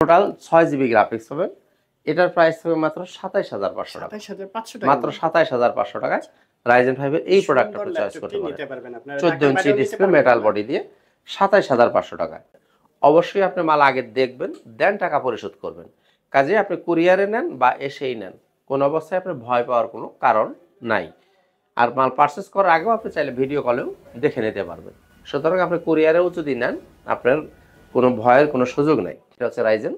Total 6 GB graphics পাবেন। এটার price থাকবে মাত্র 27500 টাকা। 27500 টাকা, মাত্র 27500 টাকায় Ryzen 5 এর এই প্রোডাক্টটা আপনি চয়েস করতে পারেন। 14 ইঞ্চি ডিসপ্লে মেটাল বডি দিয়ে 27500 টাকায়। অবশ্যই আপনি মাল আগে দেখবেন, দেন টাকা পরিশোধ করবেন। কাজে আপনি কুরিয়ারে নেন বা এসেই নেন, কোন অবস্থায় আপনি ভয় পাওয়ার কোনো কারণ নাই। আর মাল পারচেস করার আগেও আপনি চাইলে ভিডিও কলেও দেখে নিতে পারবেন। সুতরাং আপনি কুরিয়ারেও যদি নেন, আপনার কোনো ভয়ের কোনো সুযোগ নাই। এটা হচ্ছে Ryzen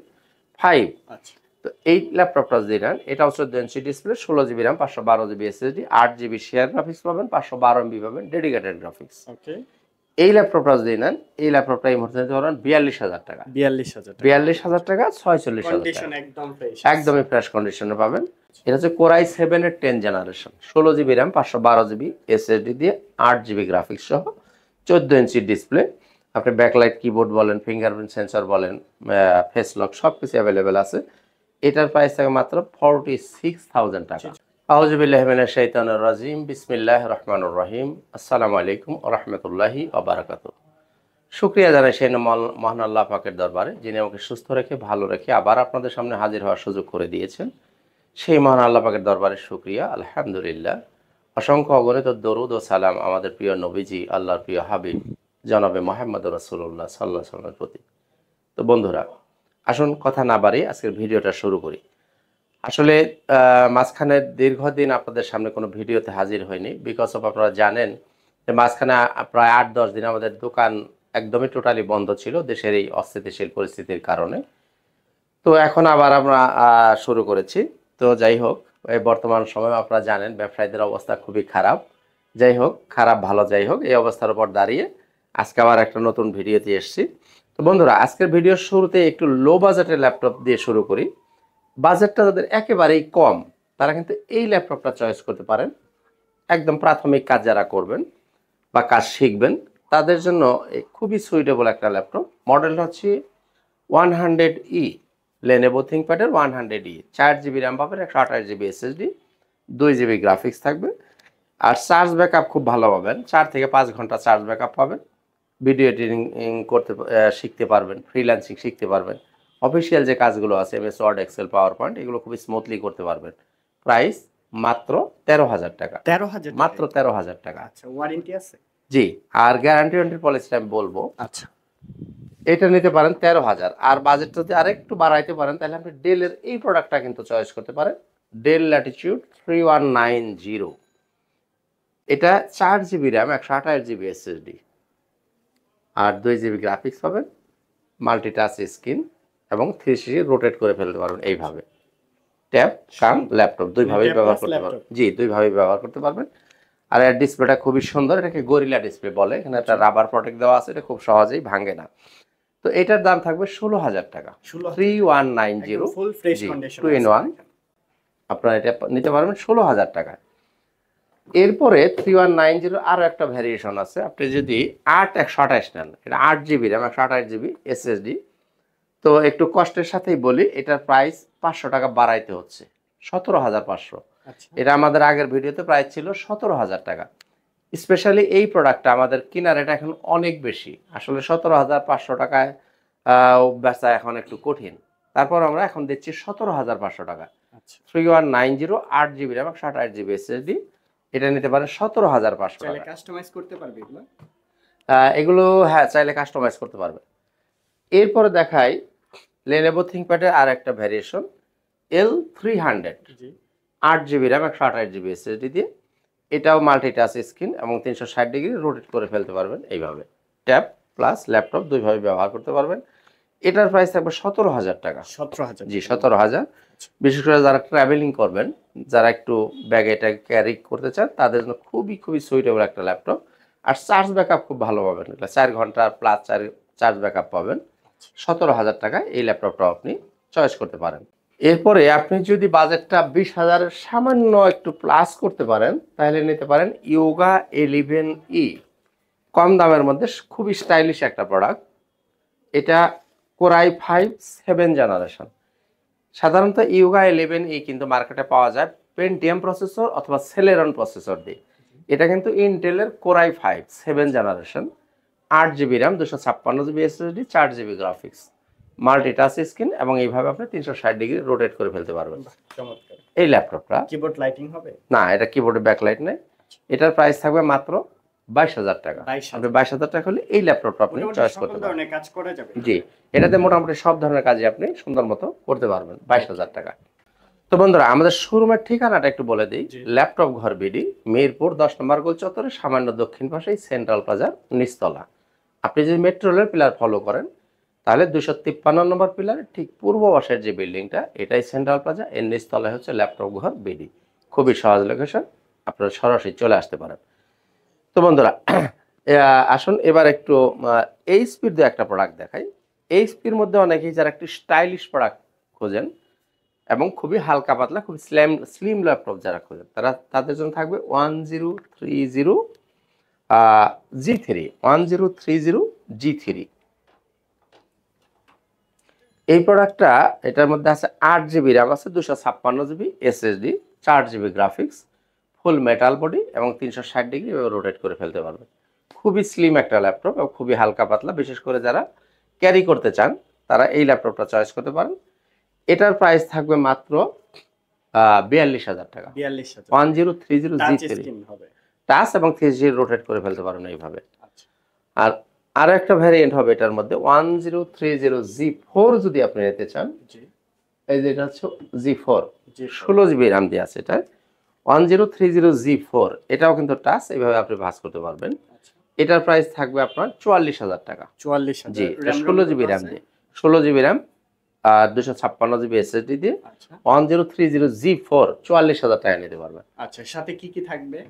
5। আচ্ছা, তো এই ল্যাপটপটা যদি নেন, এটা হচ্ছে 14 inch display, 16 GB RAM, 512 GB SSD, 8 GB share graphics পাবেন, 512 এমবি পাবেন ডেডিকেটেড গ্রাফিক্স। ওকে। এই ল্যাপটপটা যদি নেন, এই ল্যাপটপটা এই মুহূর্তে নিতে পারেন 42000 টাকা। 42000 টাকা, 46000 টাকা, একদম ফ্রেশ, একদমই ফ্রেশ কন্ডিশনে পাবেন। এটা হচ্ছে Core i7 এর 10 generation, 16 GB RAM, 512 GB SSD দিয়ে 8 জিবি গ্রাফিক্স সহ, 14 ইঞ্চি ডিসপ্লে। আপনি ব্যাকলাইট কিবোর্ড বলেন, ফিঙ্গারপ্রিন্ট সেন্সর বলেন, ফেস লক সব কিছু অ্যাভেলেবেল আছে। এটার প্রাইস থাকে মাত্র 46000 টাকা। আউযুবিল্লাহি মিনাশ শাইতানির রাজিম, বিসমিল্লাহির রহমানির রহিম। আসসালামু আলাইকুম ওয়া রাহমাতুল্লাহি ওয়া বারাকাতুহু। শুকরিয়া জানাই সেই মহান আল্লাহ পাকের দরবারে, যিনি আমাকে সুস্থ রেখে ভালো রেখে আবার আপনাদের সামনে হাজির হওয়ার সুযোগ করে দিয়েছেন। সেই মহান আল্লাহ পাকের দরবারে শুকরিয়া, আলহামদুলিল্লাহ। অসংখ্য অগণিত দরুদ ও সালাম আমাদের প্রিয় নবীজি, আল্লাহর প্রিয় হাবিব জনাবে মুহাম্মদুর রাসূলুল্লাহ সাল্লাল্লাহু আলাইহি ওয়াসাল্লামের প্রতি। তো বন্ধুরা, আসুন কথা না বাড়িয়ে আজকের ভিডিওটা শুরু করি। আসলে মাঝখানে দীর্ঘদিন আপনাদের সামনে কোনো ভিডিওতে হাজির হয়নি, বিকজ অফ আপনারা জানেন যে মাঝখানে প্রায় 8-10 দিন আমাদের দোকান একদমই টোটালি বন্ধ ছিল দেশের এই অস্থিতিশীল পরিস্থিতির কারণে। তো এখন আবার আমরা শুরু করেছি। তো যাই হোক, এই বর্তমান সময়ে আপনারা জানেন ব্যবসায়ীদের অবস্থা খুবই খারাপ। যাই হোক, খারাপ ভালো যাই হোক, এই অবস্থার উপর দাঁড়িয়ে আজকে আবার একটা নতুন ভিডিওতে এসেছি। তো বন্ধুরা, আজকের ভিডিওর শুরুতে একটু লো বাজেটের ল্যাপটপ দিয়ে শুরু করি। বাজেটটা যাদের একেবারেই কম, তারা কিন্তু এই ল্যাপটপটা চয়েস করতে পারেন। একদম প্রাথমিক কাজ যারা করবেন বা কাজ শিখবেন, তাদের জন্য খুবই সুইটেবল একটা ল্যাপটপ। মডেলটা হচ্ছে 100E, Lenovo ThinkPad-এর 100E। 4 GB RAM পাবেন, 128 জিবি এসএসডি, 2 জিবি গ্রাফিক্স থাকবে। আর চার্জ ব্যাকআপ খুব ভালো পাবেন, 4 থেকে 5 ঘন্টা চার্জ ব্যাকআপ পাবেন। ভিডিও এডিটিং করতে শিখতে পারবেন, ফ্রিল্যান্সিং শিখতে পারবেন, অফিসিয়াল যে কাজগুলো আছে MS Word, Excel, PowerPoint, এগুলো খুবই স্মুথলি করতে পারবেন। প্রাইস মাত্র 13000 টাকা। 13000, মাত্র 13000 টাকা। আচ্ছা, ওয়ারেন্টি আছে? জি। আর গ্যারান্টি পলিসিটা আমি বলবো। আচ্ছা, এটা নিতে পারেন 13000। আর বাজেটটা যদি আরেকটু বাড়াইতে পারেন, তাহলে আপনি ডেলের এই প্রোডাক্টটা কিন্তু চয়েস করতে পারেন, ডেল ল্যাটিটিউড 3190। এটা 4 জিবি র্যাম, 128 জিবি এসএসডি, আর 2 জিবি গ্রাফিক্স পাবেন, মাল্টিটাচ স্ক্রিন এবং 360 রোটেট করে ফেলতে পারবেন এইভাবে। ট্যাব কাম ল্যাপটপ দুইভাবেই ব্যবহার করতে পারবেন। জি, দুইভাবেই ব্যবহার করতে পারবেন। আর এর ডিসপ্লেটা খুবই সুন্দর, এটাকে গরিলা ডিসপ্লে বলে। এখানে একটা রাবার প্রোটেক্ট দেওয়া আছে, এটা খুব সহজেই ভাঙে না। তো এটার দাম থাকবে 16000 টাকা। 3190, ফুল ফ্রেশ কন্ডিশন, 2-in-1। আপনারা এটা নিতে পারবেন 16000 টাকায়। এরপরে 3190 আরও একটা ভ্যারিয়েশন আছে। আপনি যদি 8128 নেন, এটা 8 জিবি র্যাম, 128 জিবি এসএসডি। তো একটু কষ্টের সাথেই বলি, এটার প্রাইস 500 টাকা বাড়াইতে হচ্ছে, 17500। এটা আমাদের আগের ভিডিওতে প্রাইস ছিল 17000 টাকা। স্পেশালি এই প্রোডাক্টটা আমাদের কেনার এটা এখন অনেক বেশি, আসলে 17500 টাকায় বেচা এখন একটু কঠিন। তারপর আমরা এখন দিচ্ছি 17500 টাকা। 3190, 8 জিবি র্যাম, 128 জিবি এসএসডি। এটা নিতে পারেন 17500 টাকা। কাস্টমাইজ করতে পারবে এগুলো? এগুলো হ্যাঁ, চাইলে কাস্টমাইজ করতে পারবে। এরপরে দেখাই Lenovo ThinkPad-এর আর একটা variation, L300, 8 GB RAM, 128 GB SSD দিয়ে। এটাও মাল্টিটাচ স্ক্রিন এবং 360 ডিগ্রি রোটেট করে ফেলতে পারবেন এইভাবে। ট্যাব প্লাস ল্যাপটপ দুইভাবে ব্যবহার করতে পারবেন। এটার প্রাইস থাকবে 17000 টাকা। 17000? জি, 17000। বিশেষ করে যারা ট্রাভেলিং করবেন, যারা একটু ব্যাগে এটা ক্যারি করতে চান, তাদের জন্য খুবই সুইটেবল একটা ল্যাপটপ। আর চার্জ ব্যাকআপ খুব ভালো পাবেন, 4 ঘন্টা প্লাস চার্জ ব্যাকআপ পাবেন। 17000 টাকায় এই ল্যাপটপটাও আপনি চয়েস করতে পারেন। এরপরে আপনি যদি বাজেটটা 20000-এর সামান্য একটু প্লাস করতে পারেন, তাহলে নিতে পারেন ইয়োগা 11E। কম দামের মধ্যে খুবই স্টাইলিশ একটা প্রোডাক্ট। এটা Core i5 7 জেনারেশন। সাধারণত ইয়োগা 11E কিন্তু মার্কেটে পাওয়া যায় পেন্টিয়াম প্রসেসর অথবা সেলেরন প্রসেসর দিয়ে। এটা কিন্তু ইন্টেলের Core i5 7 generation, 8 GB RAM, 256 GB SSD, 4 GB graphics. Multi touch screen এবং এইভাবে আপনি 360 ডিগ্রি রোটেট করে ফেলতে পারবেন। বাহ, চমৎকার। এই ল্যাপটপটা কিবোর্ড লাইটিং হবে? না, এটা কিবোর্ডে ব্যাকলাইট নেই। এটার প্রাইস থাকবে মাত্র 22,000 টাকা। 22,000 আপনি 22,000 টাকা হলে এই ল্যাপটপটা আপনি মোটামুটি চয়েস সকল করতে পারবেন। ধরনের কাজ করা যাবে। জি, এটাতে মোটামুটি সব ধরনের কাজই আপনি সুন্দর মতো করতে পারবেন 22,000 টাকা। তো বন্ধুরা, আমাদের শোরুমের ঠিকানাটা একটু বলে দিই। জি। ল্যাপটপ ঘর বিডি, মিরপুর 10 নম্বর গোল চত্বরে সামান্য দক্ষিণ পাশে সেন্ট্রাল প্লাজার নিচতলা। আপনি যদি মেট্রো রেলের পিলার ফলো করেন তাহলে 253 নম্বর পিলার ঠিক পূর্ব পাশের যে বিল্ডিংটা, এটাই সেন্ট্রাল প্লাজা, এর নিচতলায় হচ্ছে ল্যাপটপ ঘর বিডি। খুবই সহজ লোকেশন, আপনারা সরাসরি চলে আসতে পারেন। তো বন্ধুরা, আসুন এবার একটু এইচপির দু একটা প্রোডাক্ট দেখাই। এইচপির মধ্যে অনেকেই যারা একটু স্টাইলিশ প্রোডাক্ট খোঁজেন এবং খুবই হালকা পাতলা, খুবই স্লিম ল্যাপটপ যারা খোঁজেন, তাদের জন্য থাকবে 1030 G3, 1030 G3। এই প্রোডাক্টটা, এটার মধ্যে আছে 8 জিবি র্যাম, আছে 256 জিবি এসএসডি, 4 জিবি গ্রাফিক্স, ফুল মেটাল বডি এবং 360 ডিগ্রি রোটেট করে ফেলতে পারবে। খুবই স্লিম একটা ল্যাপটপ এবং খুবই হালকা পাতলা। বিশেষ করে যারা ক্যারি করতে চান তারা এই ল্যাপটপটা চয়েস করতে পারেন। এটার প্রাইস থাকবে মাত্র 42,000 টাকা। 42,000 1030 টাচ G3 স্ক্রিন হবে। টাচ এবং 3G রোটেট করে ফেলতে পারেন এইভাবে। আচ্ছা, আর আরো একটা ভ্যারিয়েন্ট হবে এটার মধ্যে 1030 G4 যদি আপনি নিতে চান। জি এই যে এটা হচ্ছে G4, জি 16 জিবি র্যাম দিয়ে আছে এটা। 1030 G4 এটাও কিন্তু টাচ, এইভাবে আপনি ভাঁজ করতে পারবেন। আচ্ছা, এটার প্রাইস থাকবে আপনার 44,000 টাকা। 44,000 জি, এটা 16 জিবি র্যাম দিয়ে, 16 জিবি র্যাম আর 256 জিবি এসএসডি দিয়ে আচ্ছা 1030 G4 44,000 টাকা নিতে পারবেন। আচ্ছা, সাথে কি কি থাকবে?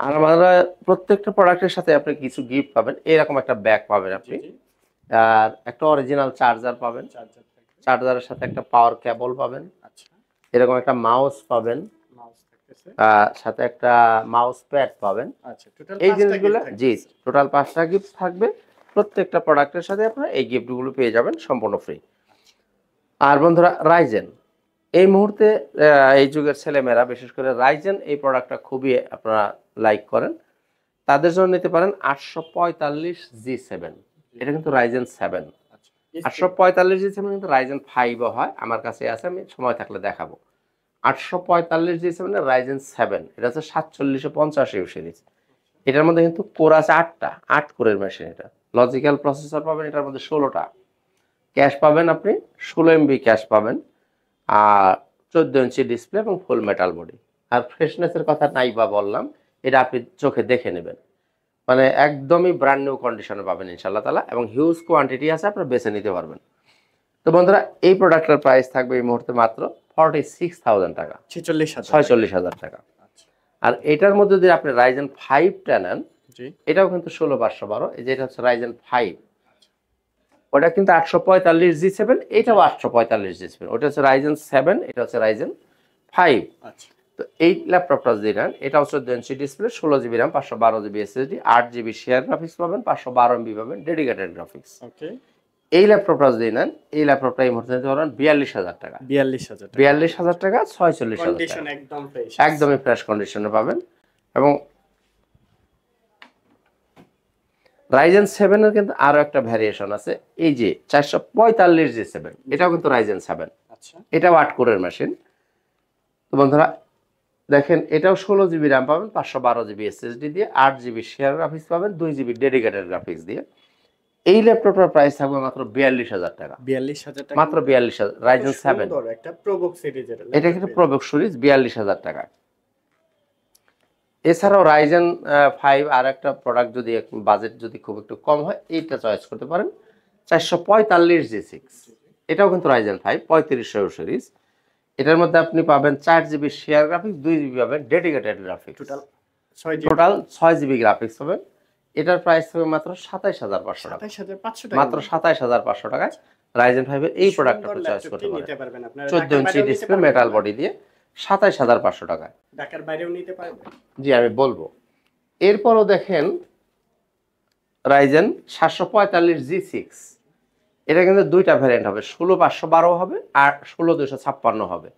আর আমরা প্রত্যেকটা প্রোডাক্টের সাথে আপনি কিছু গিফট পাবেন। এরকম একটা ব্যাগ পাবেন আপনি, জি আর একটা অরিজিনাল চার্জার পাবেন, চার্জার থাকবে। চার্জারের সাথে একটা পাওয়ার কেবল পাবেন, আচ্ছা, এরকম একটা মাউস পাবেন, মাউস থাকতেছে। সাথে একটা মাউস প্যাড পাবেন। আচ্ছা, টোটাল এই 5টা জিনিসগুলো, গিফট জি, থাকবে। টোটাল 5টা গিফট থাকবে। প্রত্যেকটা প্রোডাক্টের সাথে আপনারা এই গিফটগুলো পেয়ে যাবেন সম্পূর্ণ ফ্রি। আর বন্ধুরা, রাইজেন এই মুহূর্তে এই যুগের ছেলেমেয়েরা বিশেষ করে রাইজেন এই প্রোডাক্টটা খুবই আপনারা লাইক করেন। তাদের জন্য নিতে পারেন 845 G7। এটা কিন্তু রাইজেন 7। আচ্ছা, 845 G7 কিন্তু রাইজেন 5ও হয়, আমার কাছে আছে, আমি সময় থাকলে দেখাবো। 845 G7 এর রাইজেন 7, এটা হচ্ছে 4750 সিরিজ। এটার মধ্যে কিন্তু কোর আছে 8টা, 8 কোরের মেশিন এটা। লজিক্যাল প্রসেসর পাবেন এটার মধ্যে 16টা। ক্যাশ পাবেন আপনি 16 MB ক্যাশ পাবেন, আর 14 ইঞ্চি ডিসপ্লে এবং ফুল মেটাল বডি। আর ফ্রেশনেসের কথা নাই বা বললাম, এটা আপনি চোখে দেখে নেবেন, মানে একদমই ব্র্যান্ড নিউ কন্ডিশনে পাবেন ইনশাআল্লাহ তাআলা, এবং হিউজ কোয়ান্টিটি আছে, আপনারা বেছে নিতে পারবেন। তো বন্ধুরা, এই প্রোডাক্টের প্রাইস থাকবে এই মুহূর্তে মাত্র 46,000 টাকা, 46,000 46,000 টাকা। আচ্ছা, আর এটার মধ্যে যদি আপনি রাইজেন 5টা নেন, জি এটাও কিন্তু 16/512, এই যে এটা হচ্ছে রাইজেন 5, ওটা কিন্তু 845 G7, এটাও 845 G7, ওটা হচ্ছে রাইজেন 7, এটা হচ্ছে রাইজেন 5। আচ্ছা, তো এই ল্যাপটপটা যদি নেন, এটা হচ্ছে 14 inch display, 16 GB RAM, 512 GB SSD, 8 GB share graphics পাবেন, 512 MB পাবেন ডেডিকেটেড গ্রাফিক্স। ওকে, এই ল্যাপটপটা যদি নেন, এই ল্যাপটপটা এই মুহূর্তে নিতে পারবেন 42,000 টাকা। 42,000 টাকা। 42,000 টাকা, 46,000 কন্ডিশন টাকা, একদম ফ্রেশ। একদমই ফ্রেশ কন্ডিশনে পাবেন। এবং রাইজেন 7 এর কিন্তু আরো একটা ভ্যারিয়েশন আছে, এই যে 445 G7, এটাও কিন্তু রাইজেন 7, আচ্ছা, এটাও 8 কোরের মেশিন। তো বন্ধুরা দেখেন, এটাও 16 জিবি র্যাম পাবেন, 512 জিবি এসএসডি দিয়ে, 8 জিবি শেয়ার গ্রাফিক্স পাবেন, 2 জিবি ডেডিকেটেড গ্রাফিক্স দিয়ে। এই ল্যাপটপটার প্রাইস থাকবে মাত্র 42,000 টাকা, 42,000 টাকা। মাত্র 42,000, রাইজেন 7। সুন্দর একটা প্রোবুক সিরিজের এটা কিন্তু প্রোবুক সিরিজ, 42,000 টাকা। এছাড়াও রাইজেন 5 আর একটা প্রোডাক্ট যদি বাজেট যদি খুব একটু কম হয়, এইটা চয়েস করতে পারেন, 445 G6। এটাও কিন্তু রাইজেন 5 3500 সিরিজ। এটার মধ্যে আপনি পাবেন 4 জিবি শেয়ার গ্রাফিক্স, 2 জিবি পাবেন ডেডিকেটেড গ্রাফিক্স, টোটাল 6 জি টোটাল 6 জিবি গ্রাফিক্স পাবেন। এটার প্রাইস হবে মাত্র 27,500 টাকা, 27,500 টাকা। মাত্র 27,500 টাকায় রাইজেন 5 এর এই প্রোডাক্টটা আপনি চয়েস করতে নিতে পারেন। পারবেন আপনারা। 14 ইঞ্চি ডিসপ্লে, মেটাল বডি দিয়ে 27,500 টাকায়। ঢাকার বাইরেও নিতে পারবেন। জি, আমি বলবো। এরপরও দেখেন রাইজেন 745 G6, এটা কিন্তু দুইটা ভ্যারিয়েন্ট হবে, 16,512 হবে আর 16,256 হবে।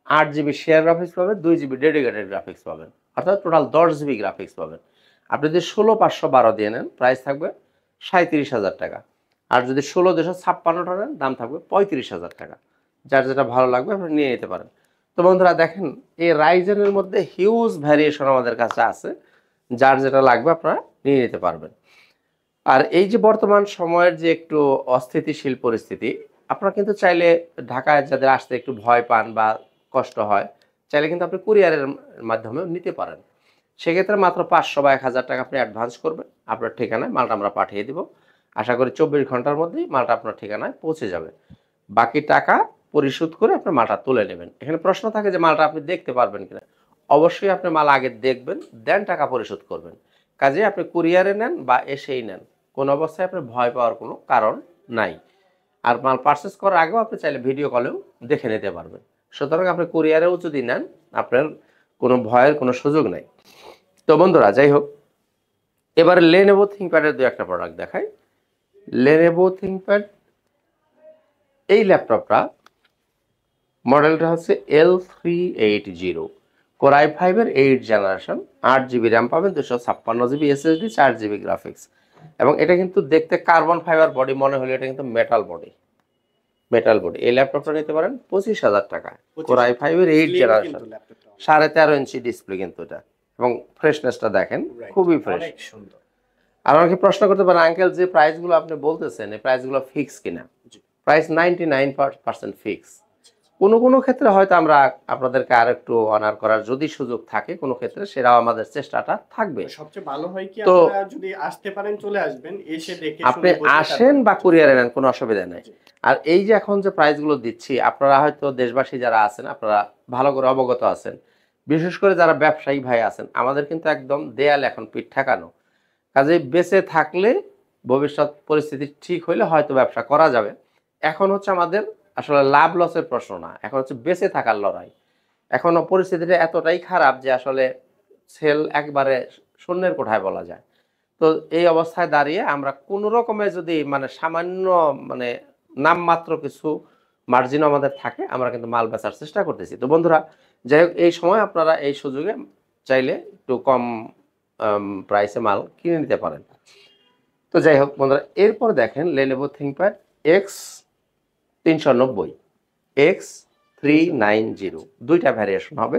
8 জিবি শেয়ার গ্রাফিক্স পাবেন, 2 জিবি ডেডিকেটেড গ্রাফিক্স পাবেন, অর্থাৎ টোটাল 10 জিবি গ্রাফিক্স পাবেন। আপনি যদি 16,512 দিয়ে নেন, প্রাইস থাকবে 37,000 টাকা। আর যদি 16,256 নেন দাম থাকবে 35,000 টাকা। যার যেটা ভালো লাগবে আপনি নিয়ে নিতে পারেন। তো বন্ধুরা দেখেন এই রাইজেনের মধ্যে হিউজ ভ্যারিয়েশন আমাদের কাছে আছে, যার যেটা লাগবে আপনারা নিয়ে নিতে পারবেন। আর এই যে বর্তমান সময়ের যে একটু অস্থিতিশীল পরিস্থিতি, আপনারা কিন্তু চাইলে ঢাকায় যাদের আসতে একটু ভয় পান বা কষ্ট হয়, চাইলে কিন্তু আপনি কুরিয়ারের মাধ্যমেও নিতে পারেন। সেক্ষেত্রে মাত্র 500 বা 1000 টাকা আপনি অ্যাডভান্স করবেন, আপনার ঠিকানায় মালটা আমরা পাঠিয়ে দিব। আশা করি 24 ঘন্টার মধ্যেই মালটা আপনার ঠিকানায় পৌঁছে যাবে। বাকি টাকা পরিশোধ করে আপনি মালটা তুলে নেবেন। এখানে প্রশ্ন থাকে যে মালটা আপনি দেখতে পারবেন কিনা। অবশ্যই আপনি মাল আগে দেখবেন, দেন টাকা পরিশোধ করবেন। কাজে আপনি কুরিয়ারে নেন বা এসেই নেন, কোন অবস্থায় আপনি ভয় পাওয়ার কোনো কারণ নাই। আর মাল পারচেস করার আগেও আপনি চাইলে ভিডিও কলেও দেখে নিতে পারবেন। সুতরাং আপনি কুরিয়ারেও যদি নেন আপনার কোনো ভয়ের কোনো সুযোগ নাই। তো বন্ধুরা যাই হোক, এবারে লেনোভো থিংকপ্যাডের দু একটা প্রোডাক্ট দেখাই। লেনোভো থিংকপ্যাড এই ল্যাপটপটা মডেলটা হচ্ছে L380, কোর i5-এর 8 জেনারেশন, 8 জিবি র্যাম পাবেন, 256 জিবি এসএসডি, 4 জিবি গ্রাফিক্স। এবং এটা কিন্তু দেখতে কার্বন ফাইবার বডি মনে হলে এটা কিন্তু মেটাল বডি। এই ল্যাপটপটা নিতে পারেন 25,000 টাকায়। কোর i5-এর 8 জেনারেশন, 13.5 ইঞ্চি ডিসপ্লে কিন্তু এটা, এবং ফ্রেশনেসটা দেখেন খুবই ফ্রেশ। অনেক সুন্দর। আর আমাকে প্রশ্ন করতে পারেন আঙ্কেল যে প্রাইসগুলো আপনি বলতেছেন এই প্রাইসগুলো ফিক্স কিনা? Price 99% fix. কোনো ক্ষেত্রে হয়তো আমরা আপনাদেরকে আর একটু অনার করার যদি সুযোগ থাকে কোনো ক্ষেত্রে, সেটাও আমাদের চেষ্টাটা থাকবে। সবচেয়ে ভালো হয় কি তো আপনারা যদি আসতে পারেন চলে আসবেন, এসে দেখে আপনি শুনে বুঝে আসেন তারপর বা কুরিয়ারে নেন, কোনো অসুবিধা নেই। আর এই যে এখন যে প্রাইসগুলো দিচ্ছি, আপনারা হয়তো দেশবাসী যারা আছেন আপনারা ভালো করে অবগত আছেন, বিশেষ করে যারা ব্যবসায়ী ভাই আছেন, আমাদের কিন্তু একদম দেয়াল এখন পিঠ ঠেকানো। কাজেই বেঁচে থাকলে ভবিষ্যৎ পরিস্থিতি ঠিক হইলে হয়তো ব্যবসা করা যাবে। এখন হচ্ছে আমাদের আসলে লাভ লসের প্রশ্ন না, এখন হচ্ছে বেঁচে থাকার লড়াই। এখনো পরিস্থিতিটা এতটাই খারাপ যে আসলে সেল একবারে শূন্যের কোঠায় বলা যায়। তো এই অবস্থায় দাঁড়িয়ে আমরা কোনো রকমে যদি মানে সামান্য মানে নামমাত্র কিছু মার্জিন আমাদের থাকে, আমরা কিন্তু মাল বেচার চেষ্টা করতেছি। তো বন্ধুরা যাই হোক, এই সময় আপনারা এই সুযোগে চাইলে একটু কম প্রাইসে মাল কিনে নিতে পারেন। তো যাই হোক বন্ধুরা, এরপর দেখেন লেনোভো থিংকপ্যাড X390, X390 দুইটা ভ্যারিয়েশন হবে।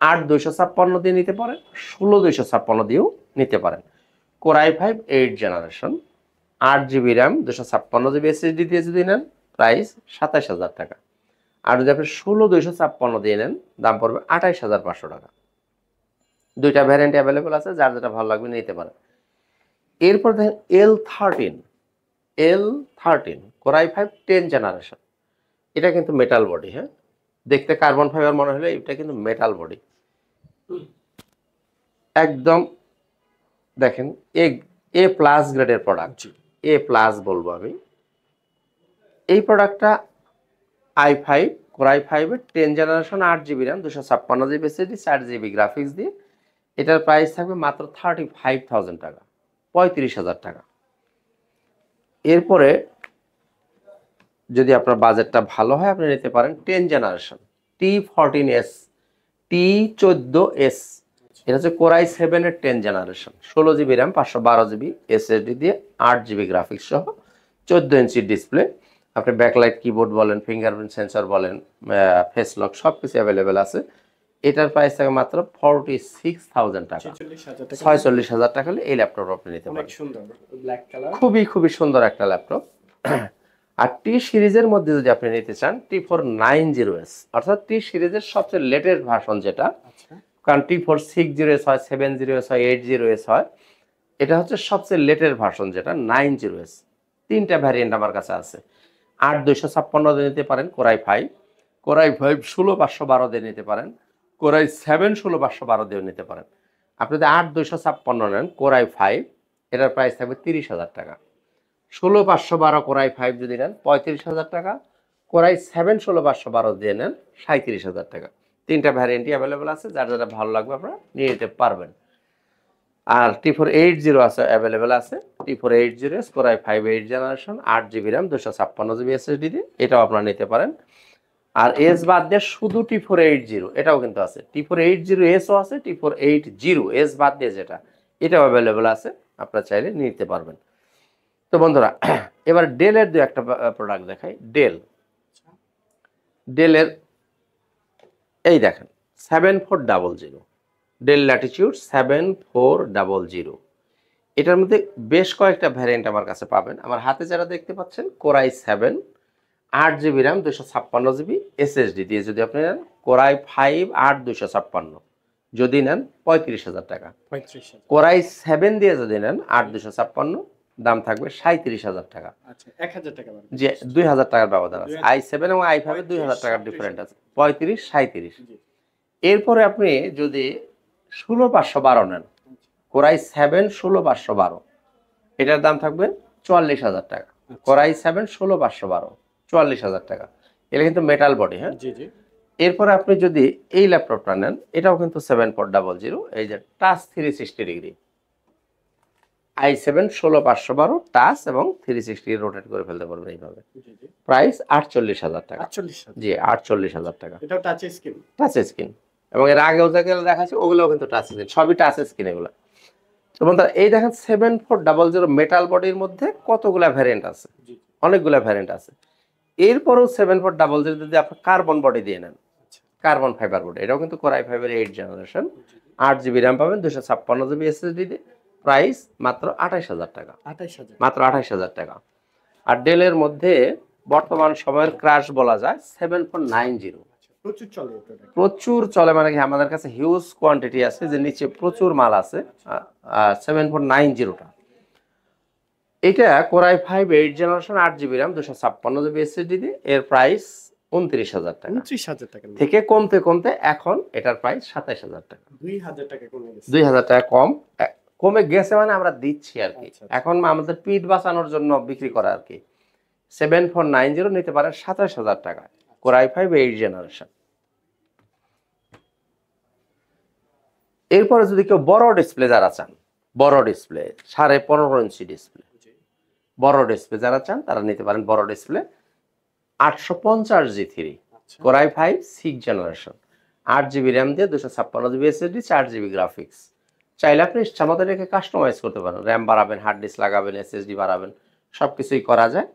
8,256 দিয়ে নিতে পারেন, 16,256 দিয়েও নিতে পারেন। Core i5 8 generation, 8 GB RAM, 256 GB SSD দিয়ে যদি নেন প্রাইস 27,000 টাকা। আর যদি আপনি 16,256 দিয়ে নেন দাম পড়বে 28,500 টাকা। দুইটা ভ্যারিয়েন্ট অ্যাভেলেবল আছে, যার যেটা ভালো লাগবে নিতে পারেন। এরপর দেখেন L13 কোর i5 10 জেনারেশন, এটা কিন্তু মেটাল বডি। হ্যাঁ, দেখতে কার্বন ফাইবার মনে হলে এটা কিন্তু মেটাল বডি একদম। দেখেন এ প্লাস গ্রেডের প্রোডাক্ট, এ প্লাস বলবো আমি। এই প্রোডাক্টটা i5 কোর i5-এর 10 generation, 8 GB RAM, 256 GB SSD, 4 GB graphics দিয়ে। এটার প্রাইস থাকবে মাত্র 35,000 টাকা, 35,000 টাকা। এরপরে যদি আপনার বাজেটটা ভালো হয় আপনি নিতে পারেন 10 জেনারেশন T14s, T14s। এটা হচ্ছে কোর i7-এর 10 generation, 16 GB RAM, 512 GB SSD দিয়ে, 8 জিবি গ্রাফিক্স সহ, 14 ইঞ্চি ডিসপ্লে। আপনি ব্যাকলাইট কিবোর্ড বলেন, ফিঙ্গারপ্রিন্ট সেন্সর বলেন, ফেস লক সব কিছু অ্যাভেলেবেল আছে। এটার প্রাইস থাকে মাত্র 46,000 টাকা, 46,000 টাকা হলে এই ল্যাপটপ আপনি নিতে পারেন। সুন্দর ব্ল্যাক কালার, খুবই সুন্দর একটা ল্যাপটপ। আর টি সিরিজের মধ্যে যদি আপনি নিতে চান T490s, অর্থাৎ টি সিরিজের সবচেয়ে লেটেস্ট ভার্সন যেটা, কারণ T4 60s হয়, 70s হয়, 80s হয়, এটা হচ্ছে সবচেয়ে লেটেস্ট ভার্সন যেটা 90s। তিনটা ভ্যারিয়েন্ট আমার কাছে আছে। 8,256 দিয়ে নিতে পারেন কোর i5, কোর i5 16,512 দিয়ে নিতে পারেন, কোর i7 16,512 দিয়েও নিতে পারেন। আপনি যদি 8,256 নেন কোর i5, এটার প্রাইস থাকবে 30,000 টাকা। 16,512 কোর i5 যদি নেন 35,000 টাকা, কোর i7 16,512 দিয়ে নেন 37,000 টাকা। তিনটা ভ্যারিয়েন্টই অ্যাভেলেবেল আছে, যার যেটা ভালো লাগবে আপনারা নিয়ে নিতে পারবেন। আর T480 আছে, অ্যাভেলেবেল আছে। T480 core i5 8 generation, 8 GB RAM, 256 GB SSD দিয়ে, এটাও আপনারা নিতে পারেন। আর এস বাদ দিয়ে শুধু T480 এটাও কিন্তু আছে, T480sও আছে, T480s বাদ দিয়ে যেটা, এটাও অ্যাভেলেবেল আছে, আপনারা চাইলে নিতে পারবেন। তো বন্ধুরা এবার ডেলের দু একটা প্রোডাক্ট দেখাই। ডেলের এই দেখেন 7400, ডেল ল্যাটিটিউড 7400। এটার মধ্যে বেশ কয়েকটা ভ্যারিয়েন্ট আমার কাছে পাবেন। আমার হাতে যারা দেখতে পাচ্ছেন core i 7, 8 GB RAM, 256 GB SSD দিয়ে যদি আপনি নেন, কোরাই 5 8 256 যদি নেন 35,000 টাকা। 35,000। কোরাই 7 দিয়ে যদি নেন 8 256 দাম থাকবে 37,000 টাকা। আচ্ছা 1,000 টাকা বাড়বে। যে 2,000 টাকার ব্যবধান আছে। i7 এবং i5 এর 2,000 টাকার ডিফারেন্ট আছে, 35 37। জি। এরপরে আপনি যদি 16512 নেন, কোরাই 7 16512, এটার দাম থাকবে 44,000 টাকা। কোরাই 7 16512 44,000 টাকা। এটা কিন্তু মেটাল বডি, হ্যাঁ। জি জি। এরপরে আপনি যদি এই ল্যাপটপটা নেন, এটাও কিন্তু 7400, এই যে টাচ 360 ডিগ্রি, i7 16512 টাচ এবং 360 রোটেট করে ফেলতে পারবেন এইভাবে। জি জি। প্রাইস 48,000 টাকা। 48,000। জি 48,000 টাকা। এটাও টাচ স্ক্রিন। টাচ স্ক্রিন, এবং এর আগেও যেগুলো দেখাচ্ছি ওগুলোও কিন্তু টাচ স্ক্রিন, সবই টাচ স্ক্রিন এগুলো। তো বন্ধুরা এই দেখেন 7400 মেটাল বডির মধ্যে কতগুলা ভ্যারিয়েন্ট আছে, জি। অনেকগুলা ভ্যারিয়েন্ট আছে। এরপরও 7400 যদি আপনি কার্বন বডি দিয়ে নেন, আচ্ছা। কার্বন ফাইবার বডি, এটাও কিন্তু কোরাই 5 এর 8 জেনারেশন, 8 GB র্যাম পাবেন, 256 GB SSD দিয়ে। প্রাইস মাত্র 28,000 টাকা। 28,000। মাত্র 28,000 টাকা। আর ডেলের মধ্যে বর্তমান সময়ের ক্রাশ বলা যায় 7490, প্রচুর চলে এটা। প্রচুর চলে, মানে কি আমাদের কাছে হিউজ কোয়ান্টিটি আছে, যে নিচে প্রচুর মাল আছে। 7490টা, এটা core i 5 8 generation, 8 GB RAM, 256 GB SSD দিয়ে। এর প্রাইস 29,000 টাকা। 29,000 টাকা থেকে কমতে কমতে এখন এটার প্রাইস 27,000 টাকা। 2,000 টাকা কমে গেছে। 2,000 টাকা কমে গেছে, মানে আমরা দিচ্ছি আর কি। আচ্ছা। এখন আমাদের পিঠ বাঁচানোর জন্য বিক্রি করা আর কি। 7490 নিতে পারেন 27,000 টাকা, কোরাই 5 8 জেনারেশন। এরপরে যদি কেউ বড় ডিসপ্লে যারা চান, বড় ডিসপ্লে 15.5 ইঞ্চি ডিসপ্লে, জি। বড় ডিসপ্লে যারা চান তারা নিতে পারেন বড় ডিসপ্লে 850 G3, আচ্ছা। কোরাই 5 6 জেনারেশন, 8 GB র্যাম দিয়ে, 256 GB SSD, 4 GB গ্রাফিক্স। চাইলে আপনি ইচ্ছা মতো রেখে কাস্টমাইজ করতে পারেন, র্যাম বাড়াবেন, হার্ড ডিস্ক লাগাবেন, SSD বাড়াবেন, সব কিছুই করা যায়।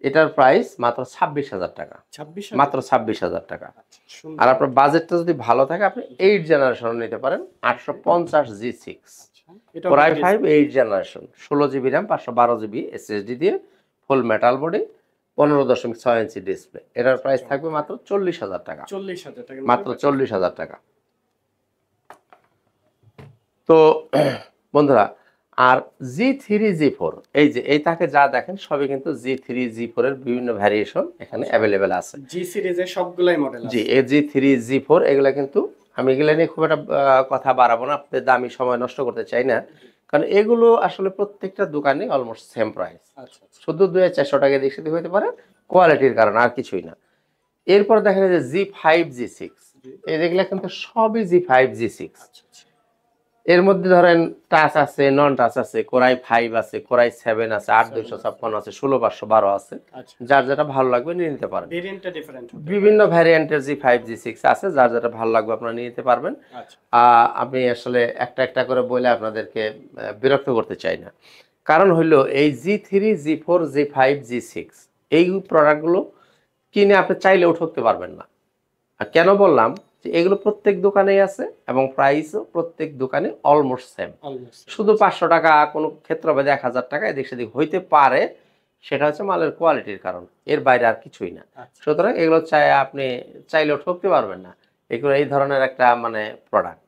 এটার প্রাইস মাত্র 26,000 টাকা। 26,000 মাত্র 26,000 টাকা। আচ্ছা, সুন্দর। আর আপনার বাজেটটা যদি ভালো থাকে, আপনি 8 জেনারেশন নিতে পারেন 850 G6, আচ্ছা, এটাও কোরাই কি 5 8 generation, 16 GB RAM, 512 GB SSD দিয়ে, ফুল মেটাল বডি, 15.6 ইঞ্চি ডিসপ্লে। এটার প্রাইস থাকবে মাত্র 40,000 টাকা। 40,000 টাকা। মাত্র 40,000 টাকা। তো বন্ধুরা, আর G3 G4, এই যে এই তাকে যা দেখেন সবই কিন্তু G3 G4 এর বিভিন্ন ভ্যারিয়েশন এখানে অ্যাভেলেবেল আছে। জি সিরিজের সবগুলাই মডেল আছে। জি, এই G3 G4 এগুলা কিন্তু আমি এগুলা নিয়ে খুব একটা কথা বাড়াবো না, আপনাদের দামি সময় নষ্ট করতে চাই না, কারণ এগুলো আসলে প্রত্যেকটা দোকানে অলমোস্ট সেম প্রাইস। আচ্ছা আচ্ছা। শুধু 200-400 টাকা দিয়ে সেদিকে হতে পারে, কোয়ালিটির কারণে, আর কিছুই না। এরপর দেখেন যে G5 G6, এই যেগুলা কিন্তু সবই G5 G6। আচ্ছা আচ্ছা। এর মধ্যে ধরেন টাচ আছে, নন টাচ আছে, কোরাই 5 আছে, কোরাই 7 আছে, 8 256 আছে, 16512 আছে। আচ্ছা। যার যেটা ভালো লাগবে নিয়ে নিতে পারেন। ভেরিয়েন্টটা ডিফারেন্ট হবে। বিভিন্ন ভ্যারিয়েন্টের G5 G6 আছে, যার যেটা ভালো লাগবে আপনারা নিয়ে নিতে পারবেন। আচ্ছা। আমি আসলে একটা একটা করে বলে আপনাদেরকে বিরক্ত করতে চাই না, কারণ হইলো এই G3 G4 G5 G6 এই প্রোডাক্টগুলো কিনে আপনি চাইলেও ঠকতে পারবেন না। আর কেন বললাম যে এগুলো প্রত্যেক দোকানেই আছে এবং প্রাইসও প্রত্যেক দোকানে অলমোস্ট সেম। অলমোস্ট। শুধু 500 টাকা কোনো ক্ষেত্রভেদে 1,000 টাকা এদিক সেদিক হইতে পারে, সেটা হচ্ছে মালের কোয়ালিটির কারণ, এর বাইরে আর কিছুই না। আচ্ছা। সুতরাং এগুলো আপনি চাইলেও ঠকতে পারবেন না, এগুলো এই ধরনের একটা মানে প্রোডাক্ট।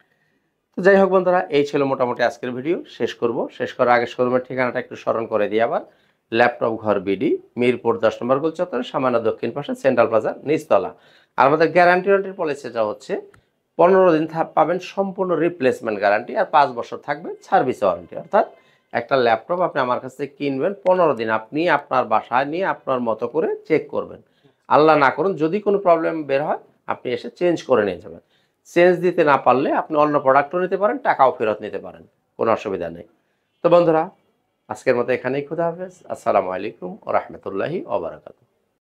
তো যাই হোক বন্ধুরা, এই ছিল মোটামুটি আজকের ভিডিও। শেষ করার আগে শোরুমের ঠিকানাটা একটু স্মরণ করে দিই আবার। ল্যাপটপ ঘর বিডি, মিরপুর 10 নম্বর গোল চত্বরে, সামান্য দক্ষিণ পাশে, সেন্ট্রাল প্লাজা নিচতলা। আর আমাদের গ্যারান্টি পলিসিটা হচ্ছে 15 দিন পাবেন সম্পূর্ণ রিপ্লেসমেন্ট গ্যারান্টি, আর 5 বছর থাকবে সার্ভিস ওয়ারেন্টি। অর্থাৎ একটা ল্যাপটপ আপনি আমার কাছ থেকে কিনবেন, 15 দিন আপনি আপনার বাসায় নিয়ে আপনার মতো করে চেক করবেন। আল্লাহ না করুন যদি কোনো প্রবলেম বের হয়, আপনি এসে চেঞ্জ করে নিয়ে যাবেন। চেঞ্জ দিতে না পারলে আপনি অন্য প্রোডাক্টও নিতে পারেন, টাকাও ফেরত নিতে পারেন, কোনো অসুবিধা নেই। তো বন্ধুরা, আজকের মতো এখানেই, খুদা হাফেজ, আসসালামু আলাইকুম ওয়া রাহমাতুল্লাহি ওয়া বারাকাতুহু।